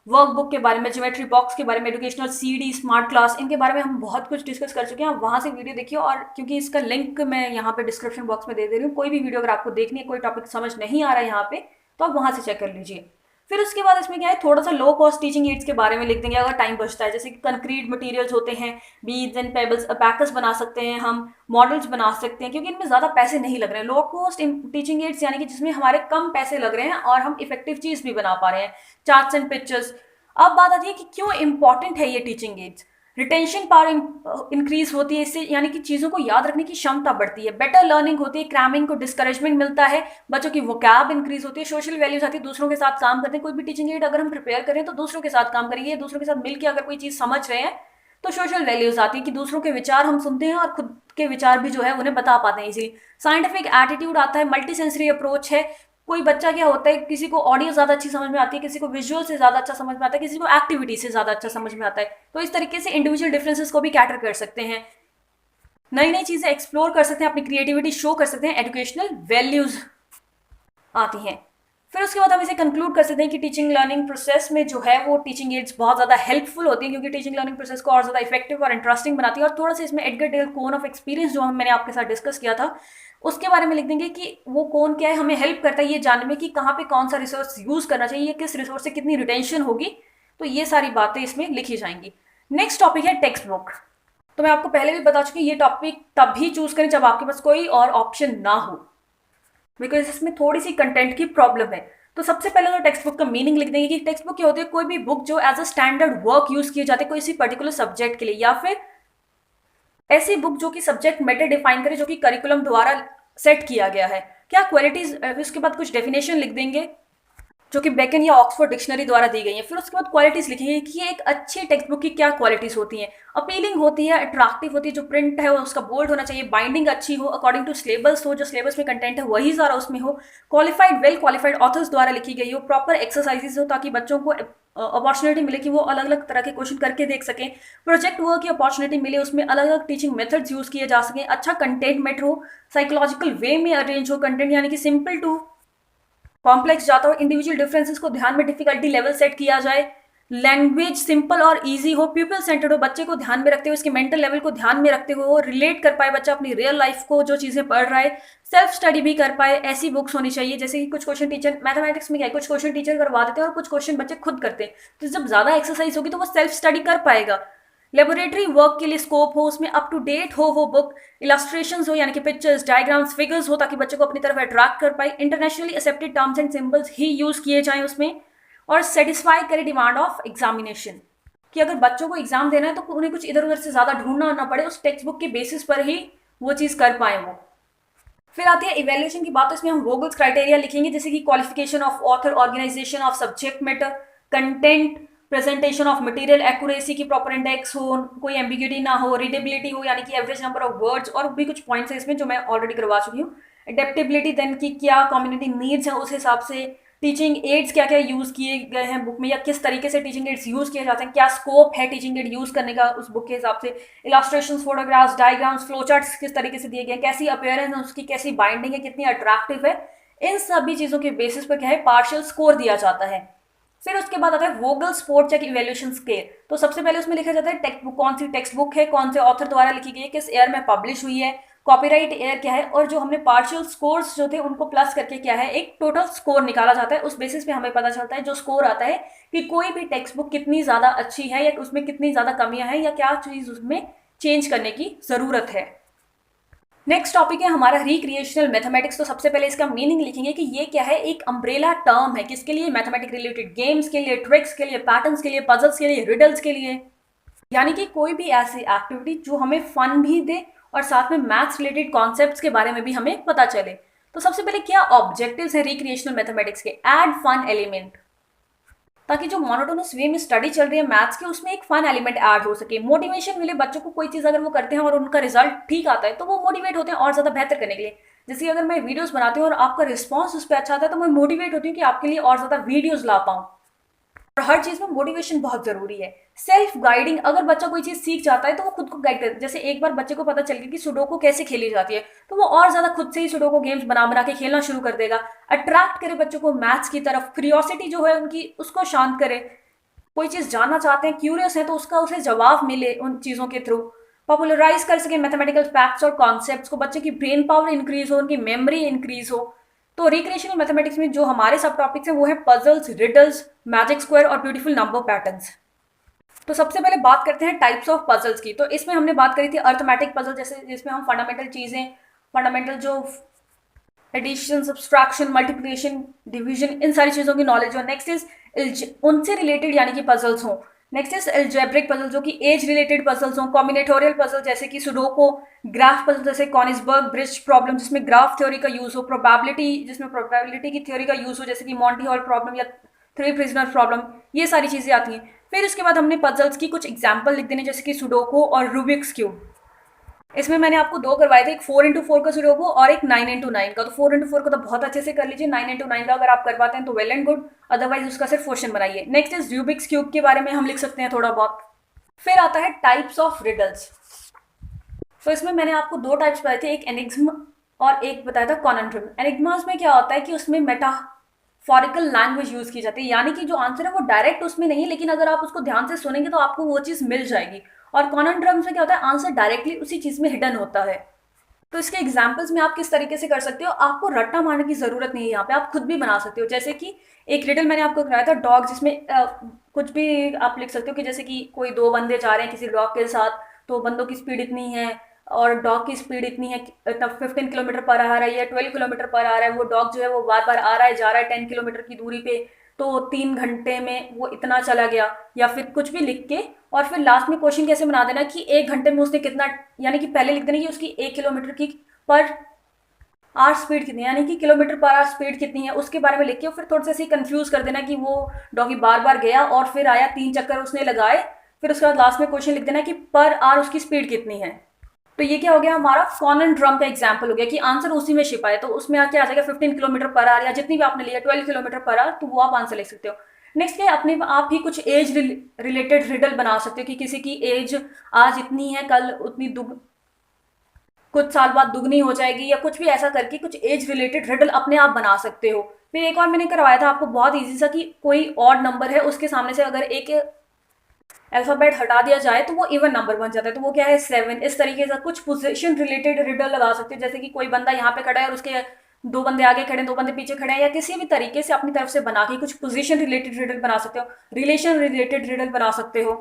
Speaker 1: वर्कबुक के बारे में, ज्योमेट्री बॉक्स के बारे में, एजुकेशनल सीडी, स्मार्ट क्लास, इनके बारे में हम बहुत कुछ डिस्कस कर चुके हैं। आप वहाँ से वीडियो देखिए, और क्योंकि इसका लिंक मैं यहाँ पे डिस्क्रिप्शन बॉक्स में दे रही हूँ, कोई भी वीडियो अगर आपको देखनी है, कोई टॉपिक समझ नहीं आ रहा है यहाँ पे, तो आप वहाँ से चेक कर लीजिए। फिर उसके बाद इसमें क्या है, थोड़ा सा लो कॉस्ट टीचिंग एड्स के बारे में लिख देंगे अगर टाइम बचता है, जैसे कि कंक्रीट मटेरियल्स होते हैं, बीड्स एंड पेबल्स, अबैकस बना सकते हैं हम, मॉडल्स बना सकते हैं, क्योंकि इनमें ज़्यादा पैसे नहीं लग रहे हैं। लो कॉस्ट टीचिंग एड्स यानी कि जिसमें हमारे कम पैसे लग रहे हैं और हम इफेक्टिव चीज़ भी बना पा रहे हैं, चार्ट्स एंड पिक्चर्स। अब बात आती है कि क्यों इंपॉर्टेंट है ये teaching ads. Retention power increase होती है इससे, यानी कि चीज़ों को याद रखने की क्षमता बढ़ती है, बेटर लर्निंग होती है, क्रैमिंग को डिस्करेजमेंट मिलता है, बच्चों की वोकैब इंक्रीज होती है, सोशल वैल्यूज आती है, दूसरों के साथ काम करते हैं। कोई भी टीचिंग एड अगर हम प्रिपेयर करें तो दूसरों के साथ काम करेंगे, दूसरों के साथ मिलकर अगर कोई चीज़ समझ रहे हैं तो सोशल वैल्यूज आती है कि दूसरों के विचार हम सुनते हैं और खुद के विचार भी जो है उन्हें बता पाते हैं इजीली। साइंटिफिक एटीट्यूड आता है, मल्टी सेंसरी अप्रोच है। कोई बच्चा क्या होता है, किसी को ऑडियो ज़्यादा अच्छी समझ में आती है, किसी को विजुअल से ज़्यादा अच्छा समझ में आता है, किसी को एक्टिविटी से ज़्यादा अच्छा समझ में आता है। तो इस तरीके से इंडिविजुअल डिफरेंसेस को भी कैटर कर सकते हैं, नई नई चीज़ें एक्सप्लोर कर सकते हैं, अपनी क्रिएटिविटी शो कर सकते हैं, एजुकेशनल वैल्यूज आती हैं। फिर उसके बाद हम इसे कंक्लूड कर सकते हैं कि टीचिंग लर्निंग प्रोसेस में जो है वो टीचिंग एड्स बहुत ज़्यादा हेल्पफुल होती हैं, क्योंकि टीचिंग लर्निंग प्रोसेस को और ज़्यादा इफेक्टिव और इंटरेस्टिंग बनाती है। और थोड़ा सा इसमें Edgar Dale cone of experience जो मैंने आपके साथ डिस्कस किया था उसके बारे में लिख देंगे कि वो कौन क्या है, हमें हेल्प करता है ये जानने में कि कहाँ पे कौन सा रिसोर्स यूज़ करना चाहिए, किस रिसोर्स से कितनी रिटेंशन होगी। तो ये सारी बातें इसमें लिखी जाएंगी। नेक्स्ट टॉपिक है टेक्स्ट बुक। तो मैं आपको पहले भी बता चुकी हूँ, ये टॉपिक तभी चूज करें जब आपके पास कोई और ऑप्शन ना हो, बिकॉज इसमें थोड़ी सी कंटेंट की प्रॉब्लम है। तो सबसे पहले तो टेक्स्ट बुक का मीनिंग लिख देंगे कि टेक्स्ट बुक क्या होती है, कोई भी बुक जो as a standard work use किए जाते हैं कोई पर्टिकुलर सब्जेक्ट के लिए, या फिर ऐसी बुक जो कि सब्जेक्ट मैटर डिफाइन करे, जो कि करिकुलम द्वारा सेट किया गया है। क्या क्वालिटीज, उसके बाद कुछ डेफिनेशन लिख देंगे जो कि बेकन या ऑक्सफोर्ड डिक्शनरी द्वारा दी गई है। फिर उसके बाद क्वालिटीज लिखेंगे कि एक अच्छी टेक्स्ट बुक की क्या क्वालिटीज होती हैं। अपीलिंग होती है, अट्रैक्टिव होती है, जो प्रिंट है उसका बोल्ड होना चाहिए, बाइंडिंग अच्छी हो, अकॉर्डिंग टू सिलेबस हो, जो सिलेबस में कंटेंट है वही सारा उसमें हो, क्वालिफाइड, वेल क्वालिफाइड ऑथर्स द्वारा लिखी गई हो, प्रॉपर एक्सरसाइजेस हो ताकि बच्चों को अपॉर्चुनिटी मिले कि वो अलग अलग तरह के क्वेश्चन करके देख सकें, प्रोजेक्ट वर्क की अपॉर्चुनिटी मिले, उसमें अलग अलग टीचिंग मेथड्स यूज किए जा सकें, अच्छा कंटेंट मैटर हो, साइकोलॉजिकल वे में अरेंज हो कंटेंट, यानी कि सिंपल टू कॉम्प्लेक्स जाता हो, इंडिविजुअल डिफरेंसेस को ध्यान में डिफिकल्टी लेवल सेट किया जाए, लैंग्वेज सिंपल और इजी हो, पीपल सेंटर्ड हो, बच्चे को ध्यान में रखते हुए उसके मेंटल लेवल को ध्यान में रखते हुए रिलेट कर पाए बच्चा अपनी रियल लाइफ को, जो चीज़ें पढ़ रहा है, सेल्फ स्टडी भी कर पाए, ऐसी बुक्स होनी चाहिए। जैसे कि कुछ क्वेश्चन टीचर मैथमेटिक्स में क्या है, कुछ क्वेश्चन टीचर करवा देते हैं और कुछ क्वेश्चन बच्चे खुद करते हैं, तो जब ज़्यादा एक्सरसाइज होगी तो वो सेल्फ स्टडी कर पाएगा। लेबोरेटरी वर्क के लिए स्कोप हो, उसमें अप टू डेट हो वो बुक, इलस्ट्रेशंस हो यानी कि पिक्चर्स, डायग्राम्स, फिगर्स हो ताकि बच्चे को अपनी तरफ अट्रैक्ट कर पाए, internationally accepted terms and symbols he use किए जाएं उसमें, और सेटिस्फाई करे डिमांड ऑफ एग्जामिनेशन, कि अगर बच्चों को एग्जाम देना है तो उन्हें कुछ इधर उधर से ज़्यादा ढूंढना ना पड़े, उस टेक्स्ट बुक के बेसिस पर ही वो चीज़ कर पाए वो। फिर आती है इवेल्युएशन की बात, तो इसमें हम वोगल्स क्राइटेरिया लिखेंगे, जैसे कि qualification of author, organisation of subject matter, content, presentation of material, accuracy की प्रॉपर इंडेक्स हो, कोई एम्बिग्यूटी ना हो, रीडेबिलिटी हो यानी कि एवरेज नंबर ऑफ वर्ड्स, और भी कुछ पॉइंट्स है इसमें जो मैं ऑलरेडी करवा चुकी हूँ। एडेप्टेबिलिटी देन की क्या कम्युनिटी नीड्स हैं उस हिसाब से, टीचिंग एड्स क्या क्या यूज़ किए गए हैं बुक में या किस तरीके से टीचिंग एड्स यूज़ किए जाते हैं, क्या स्कोप है टीचिंग एड यूज़ करने का उस बुक के हिसाब से, illustrations, photographs, diagrams, flow charts किस तरीके से दिए गए हैं, कैसी अपीयरेंस है उसकी, कैसी बाइंडिंग है, कितनी अट्रैक्टिव है, इन सभी चीज़ों के बेसिस पर क्या है पार्शियल स्कोर दिया जाता है। फिर उसके बाद आता है वोगल स्पोर्ट चेक इवेल्यूशन स्केल। तो सबसे पहले उसमें लिखा जाता है टेक्स्ट बुक, कौन सी टेक्स्ट बुक है, कौन से ऑथर द्वारा लिखी गई है, किस ईयर में पब्लिश हुई है, कॉपीराइट ईयर क्या है, और जो हमने पार्शियल स्कोर्स जो थे उनको प्लस करके क्या है एक टोटल स्कोर निकाला जाता है। उस बेसिस पे हमें पता चलता है जो स्कोर आता है कि कोई भी टेक्स्ट बुक कितनी ज़्यादा अच्छी है या उसमें कितनी ज़्यादा कमियां हैं या क्या चीज़ उसमें चेंज करने की ज़रूरत है। नेक्स्ट टॉपिक है हमारा रिक्रिएशनल मैथमेटिक्स। तो सबसे पहले इसका मीनिंग लिखेंगे कि ये क्या है, एक अम्ब्रेला टर्म है किसके लिए, मैथमेटिक रिलेटेड गेम्स के लिए, ट्रिक्स के लिए, पैटर्न्स के लिए, पजल्स के लिए, रिडल्स के लिए, यानी कि कोई भी ऐसी एक्टिविटी जो हमें फन भी दे और साथ में मैथ्स रिलेटेड कॉन्सेप्ट्स के बारे में भी हमें पता चले। तो सबसे पहले क्या ऑब्जेक्टिव्स हैं रिक्रिएशनल मैथमेटिक्स के, ऐड फन एलिमेंट, ताकि जो मोनोटोनस वे में स्टडी चल रही है मैथ्स की उसमें एक फन एलिमेंट ऐड हो सके, मोटिवेशन मिले बच्चों को, कोई चीज़ अगर वो करते हैं और उनका रिजल्ट ठीक आता है तो वो मोटिवेट होते हैं और ज़्यादा बेहतर करने के लिए। जैसे अगर मैं वीडियोस बनाती हूँ और आपका रिस्पॉन्स उस पर अच्छा आता है तो मैं मोटिवेट होती हूँ कि आपके लिए और ज़्यादा वीडियोज़ ला पाऊँ। और हर चीज़ में मोटिवेशन बहुत ज़रूरी है। सेल्फ गाइडिंग, अगर बच्चा कोई चीज़ सीख जाता है तो वो खुद को गाइड करता है। जैसे एक बार बच्चे को पता चल गया कि सुडोको कैसे खेली जाती है तो वो और ज़्यादा खुद से ही सुडोको गेम्स बना बना के खेलना शुरू कर देगा। अट्रैक्ट करे बच्चों को मैथ्स की तरफ, क्यूरियोसिटी जो है उनकी उसको शांत करे, कोई चीज़ जानना चाहते हैं, क्यूरियस है तो उसका उसे जवाब मिले उन चीज़ों के थ्रू। पॉपुलराइज कर सके मैथमेटिकल फैक्ट्स और कॉन्सेप्ट्स को, बच्चे की ब्रेन पावर इंक्रीज हो, उनकी मेमोरी इंक्रीज हो। तो रिक्रिएशनल मैथमेटिक्स में जो हमारे सब टॉपिक्स हैं वो है पजल्स, रिडल्स, मैजिक स्क्वायर और ब्यूटीफुल नंबर पैटर्न्स। तो सबसे पहले बात करते हैं टाइप्स ऑफ पजल्स की। तो इसमें हमने बात करी थी अर्थमेटिक पजल, जैसे जिसमें हम फंडामेंटल चीज़ें, फंडामेंटल जो एडिशन, सब्सट्रैक्शन, मल्टीप्लिकेशन, डिवीजन, इन सारी चीज़ों की नॉलेज हो। नेक्स्ट इज उनसे रिलेटेड यानी कि पजल्स हो। नेक्स्ट इज एल्जेब्रिक पजल जो कि एज रिलेटेड पजल्स हो। कॉम्बिनेटोरियल पजल जैसे कि सुडोको, ग्राफ पजल जैसे कॉनिसबर्ग ब्रिज प्रॉब्लम जिसमें ग्राफ थ्योरी का यूज हो, प्रोबेबिलिटी जिसमें प्रोबेबिलिटी की थ्योरी का यूज हो जैसे कि मॉन्टी हॉल प्रॉब्लम या थ्री प्रिजनर प्रॉब्लम, ये सारी चीज़ें आती हैं। फिर उसके बाद हमने पजल्स की कुछ एग्जाम्पल लिख देने जैसे कि सुडोको और रूबिक्स क्यूब। इसमें मैंने आपको दो करवाए थे, एक 4x4 का सुडोको और एक 9x9 का। तो 4x4 का तो बहुत अच्छे से कर लीजिए, 9x9 का अगर आप कर पाते हैं तो वेल एंड गुड, अदरवाइज उसका सिर्फ क्वेश्चन बनाइए। नेक्स्ट इज रूबिक्स क्यूब के बारे में हम लिख सकते हैं थोड़ा बहुत। फिर आता है टाइप्स ऑफ रिडल्स। तो इसमें मैंने आपको दो टाइप्स बताए थे, एक एनिग्मा और एक बताया था कॉनंड्रम। एनिग्मास में क्या होता है कि उसमें मेटाफोरिकल लैंग्वेज यूज की जाती है, यानी कि जो आंसर है वो डायरेक्ट उसमें नहीं, लेकिन अगर आप उसको ध्यान से सुनेंगे तो आपको वो चीज़ मिल जाएगी। और कॉनंड्रम्स में क्या होता है, आंसर डायरेक्टली उसी चीज़ में हिडन होता है। तो इसके एग्जाम्पल्स में आप किस तरीके से कर सकते हो, आपको रट्टा मारने की ज़रूरत नहीं है, यहाँ पे आप खुद भी बना सकते हो। जैसे कि एक रिडल मैंने आपको कराया था डॉग, जिसमें कुछ भी आप लिख सकते हो कि जैसे कि कोई दो बंदे जा रहे हैं किसी डॉग के साथ, तो बंदों की स्पीड इतनी है और डॉग की स्पीड इतनी है, 15 किलोमीटर पर आ रहा है या 12 किलोमीटर पर आ रहा है। वो डॉग जो है वो बार बार आ रहा है जा रहा है 10 किलोमीटर की दूरी पे, तो 3 घंटे में वो इतना चला गया, या फिर कुछ भी लिख के और फिर लास्ट में क्वेश्चन कैसे बना देना कि 1 घंटे में उसने कितना, यानी कि पहले लिख देना कि उसकी 1 किलोमीटर की पर आवर स्पीड कितनी है, यानी कि किलोमीटर पर आवर स्पीड कितनी है उसके बारे में लिख के, फिर थोड़ा सा ऐसे कंफ्यूज कर देना कि वो डॉगी बार बार गया और फिर आया, 3 चक्कर उसने लगाए, फिर उसके बाद लास्ट में क्वेश्चन लिख देना कि पर आवर उसकी स्पीड कितनी है। तो ये क्या हो गया, हमारा कॉनंड्रम का एग्जाम्पल हो गया कि आंसर उसी में छिपा है। तो उसमें क्या आ जाएगा 15 किलोमीटर पर आवर, या जितनी भी आपने लिया 12 किलोमीटर पर आवर, तो वो आप आंसर लिख सकते हो। नेक्स्ट क्या है, अपने आप ही कुछ एज रिलेटेड रिडल बना सकते हो कि किसी की एज आज इतनी है, कल उतनी कुछ साल बाद दुगनी हो जाएगी, या कुछ भी ऐसा करके कुछ एज रिलेटेड रिडल अपने आप बना सकते हो। फिर एक और मैंने करवाया था आपको बहुत ईजी सा कि कोई ऑड नंबर है उसके सामने से अगर एक अल्फाबेट हटा दिया जाए तो वो इवन नंबर बन जाता है, तो वो क्या है 7। इस तरीके से कुछ पोजीशन रिलेटेड रिडल लगा सकते हो, जैसे कि कोई बंदा यहाँ पे खड़ा है और उसके 2 बंदे आगे खड़े हैं, 2 बंदे पीछे खड़े हैं, या किसी भी तरीके से अपनी तरफ से बना के कुछ पोजीशन रिलेटेड रिडल बना सकते हो। रिलेशन रिलेटेड रिडल बना सकते हो,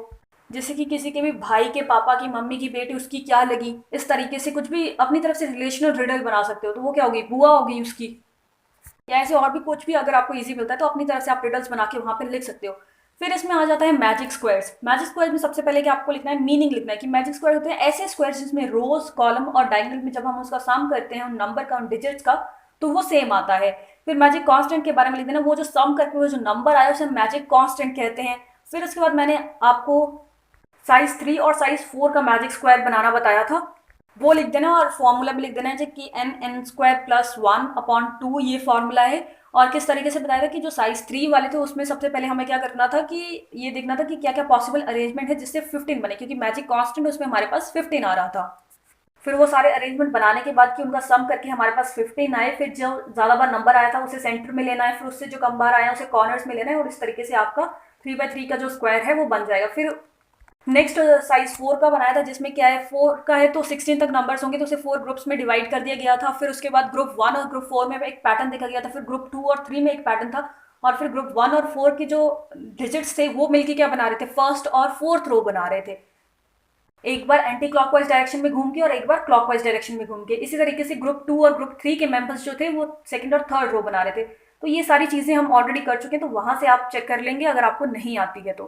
Speaker 1: जैसे कि किसी के भी भाई के पापा की मम्मी की बेटी उसकी क्या लगी, इस तरीके से कुछ भी अपनी तरफ से रिलेशनल रिडल बना सकते हो। तो वो क्या होगी, बुआ होगी उसकी, या ऐसे और भी कुछ भी अगर आपको इजी मिलता है तो अपनी तरफ से आप रिडल्स बना के वहाँ पे लिख सकते हो। फिर इसमें आ जाता है मैजिक स्क्वायर्स। मैजिक स्क्वायर्स में सबसे पहले क्या आपको लिखना है, मीनिंग लिखना है कि मैजिक स्क्वायर होते हैं ऐसे स्क्वायर्स जिसमें रोज, कॉलम और डायगोनल में जब हम उसका सम करते हैं उन नंबर का, उन डिजिट्स का, तो वो सेम आता है। फिर मैजिक कांस्टेंट के बारे में लिख देना, वो जो सम करके वो जो नंबर आया उसे मैजिक कांस्टेंट कहते हैं। फिर उसके बाद मैंने आपको साइज 3 और साइज 4 का मैजिक स्क्वायर बनाना बताया था। वो लिख देना और फॉर्मूला भी लिख देना है कि n² + 1/2 ये फॉर्मूला है। और किस तरीके से बताया था कि जो साइज 3 वाले थे उसमें सबसे पहले हमें क्या करना था कि ये देखना था कि क्या क्या पॉसिबल अरेंजमेंट है जिससे 15 बने, क्योंकि मैजिक कांस्टेंट उसमें हमारे पास 15 आ रहा था। फिर वो सारे अरेंजमेंट बनाने के बाद कि उनका सम करके हमारे पास 15 आए, फिर जो ज़्यादा बार नंबर आया था उसे सेंटर में लेना है, फिर उससे जो कम बार आया उसे कॉर्नर्स में लेना है, और इस तरीके से आपका 3/3 का जो स्क्वायर है वो बन जाएगा। फिर नेक्स्ट साइज 4 का बनाया था, जिसमें क्या है 4 का है तो 16 तक नंबर्स होंगे, तो उसे 4 ग्रुप्स में डिवाइड कर दिया गया था। फिर उसके बाद ग्रुप 1 और ग्रुप 4 में एक पैटर्न देखा गया था, फिर ग्रुप 2 और 3 में एक पैटर्न था, और फिर ग्रुप 1 और 4 के जो डिजिट्स थे वो मिलके क्या बना रहे थे, फर्स्ट और फोर्थ रो बना रहे थे, एक बार एंटी क्लॉकवाइज डायरेक्शन में घूम के और एक बार क्लॉकवाइज डायरेक्शन में घूम के। इसी तरीके से ग्रुप 2 और ग्रुप 3 के मेंबर्स जो थे वो सेकंड और थर्ड रो बना रहे थे। तो ये सारी चीज़ें हम ऑलरेडी कर चुके हैं, तो वहाँ से आप चेक कर लेंगे अगर आपको नहीं आती है तो।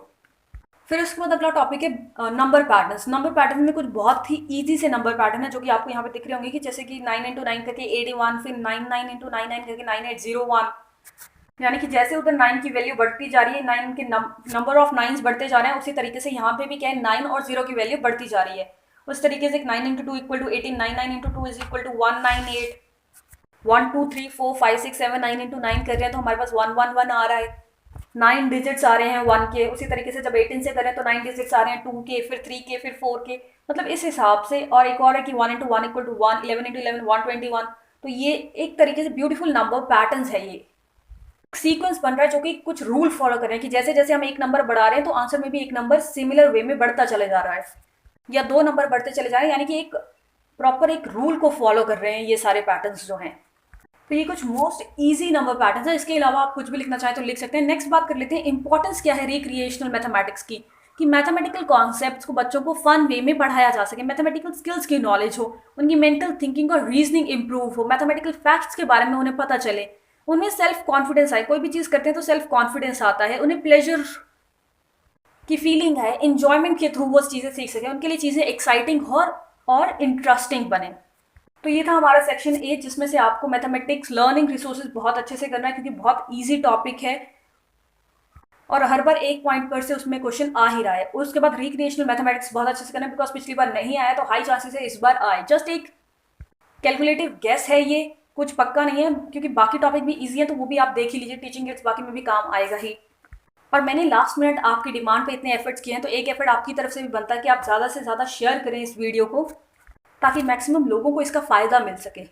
Speaker 1: फिर उसके बाद अगला टॉपिक है नंबर पैटर्न्स। नंबर पैटर्न में कुछ बहुत ही इजी से नंबर पैटर्न है जो कि आपको यहाँ पे दिख रहे होंगे, कि जैसे कि 9 × 9 करके 81, फिर 99 × 99 करके 9801। यानी कि जैसे उधर 9 की वैल्यू बढ़ती जा रही है, 9 के नंबर ऑफ नाइन्स बढ़ते जा रहे हैं, उसी तरीके से यहाँ पे भी क्या है 9 और 0 की वैल्यू बढ़ती जा रही है। उस तरीके से 9 × 2 = 18, 9 × 2 = 198, 1 2 3 4 5 6 7 9 × 9 कर रहे हैं तो हमारे पास 111 आ रहा है, 9 डिजिट्स आ रहे हैं 1 के। उसी तरीके से जब 18 से करें तो 9 डिजिट्स आ रहे हैं 2 के, फिर 3 के, फिर 4 के, मतलब इस हिसाब से। और एक और है कि 1 × 1 = 1, 11 × 11 121। तो ये एक तरीके से ब्यूटीफुल नंबर पैटर्न्स है, ये सीक्वेंस बन रहा है जो कि कुछ रूल फॉलो कर रहे हैं कि जैसे जैसे हम एक नंबर बढ़ा रहे हैं तो आंसर में भी एक नंबर सिमिलर वे में बढ़ता चले जा रहा है, या 2 नंबर बढ़ते चले जा रहे हैं, यानी कि एक प्रॉपर एक रूल को फॉलो कर रहे हैं ये सारे पैटर्न्स जो हैं। तो ये कुछ मोस्ट इजी नंबर पैटर्न्स है। इसके अलावा आप कुछ भी लिखना चाहें तो लिख सकते हैं। नेक्स्ट बात कर लेते हैं इंपॉर्टेंस क्या है रिक्रिएशनल मैथमेटिक्स की, कि मैथमेटिकल कॉन्सेप्ट्स को बच्चों को फन वे में पढ़ाया जा सके, मैथमेटिकल स्किल्स की नॉलेज हो, उनकी मेंटल थिंकिंग और रीजनिंग इंप्रूव हो, मैथमेटिकल फैक्ट्स के बारे में उन्हें पता चले, उनमें सेल्फ कॉन्फिडेंस आए, कोई भी चीज़ करते हैं तो सेल्फ कॉन्फिडेंस आता है, उन्हें प्लेजर की फीलिंग है, इंजॉयमेंट के थ्रू वो चीज़ें सीख सकें, उनके लिए चीज़ें एक्साइटिंग और इंटरेस्टिंग बने। तो ये था हमारा सेक्शन 8, जिसमें से आपको मैथमेटिक्स लर्निंग रिसोर्सेज बहुत अच्छे से करना है, क्योंकि बहुत इजी टॉपिक है और हर बार एक पॉइंट पर से उसमें क्वेश्चन आ ही रहा है। उसके बाद रिक्रिएशनल मैथमेटिक्स बहुत अच्छे से करना है, बिकॉज पिछली बार नहीं आया तो हाई चांसेस है इस बार आए। जस्ट एक कैलकुलेटिव गेस है ये, कुछ पक्का नहीं है, क्योंकि बाकी टॉपिक भी ईजी है तो वो भी आप देख ही लीजिए, टीचिंग गिट्स बाकी में भी काम आएगा ही। और मैंने लास्ट मिनट आपकी डिमांड पे इतने एफर्ट्स किए हैं, तो एक एफर्ट आपकी तरफ से भी बनता है कि आप ज़्यादा से ज़्यादा शेयर करें इस वीडियो को, ताकि मैक्सिमम लोगों को इसका फ़ायदा मिल सके।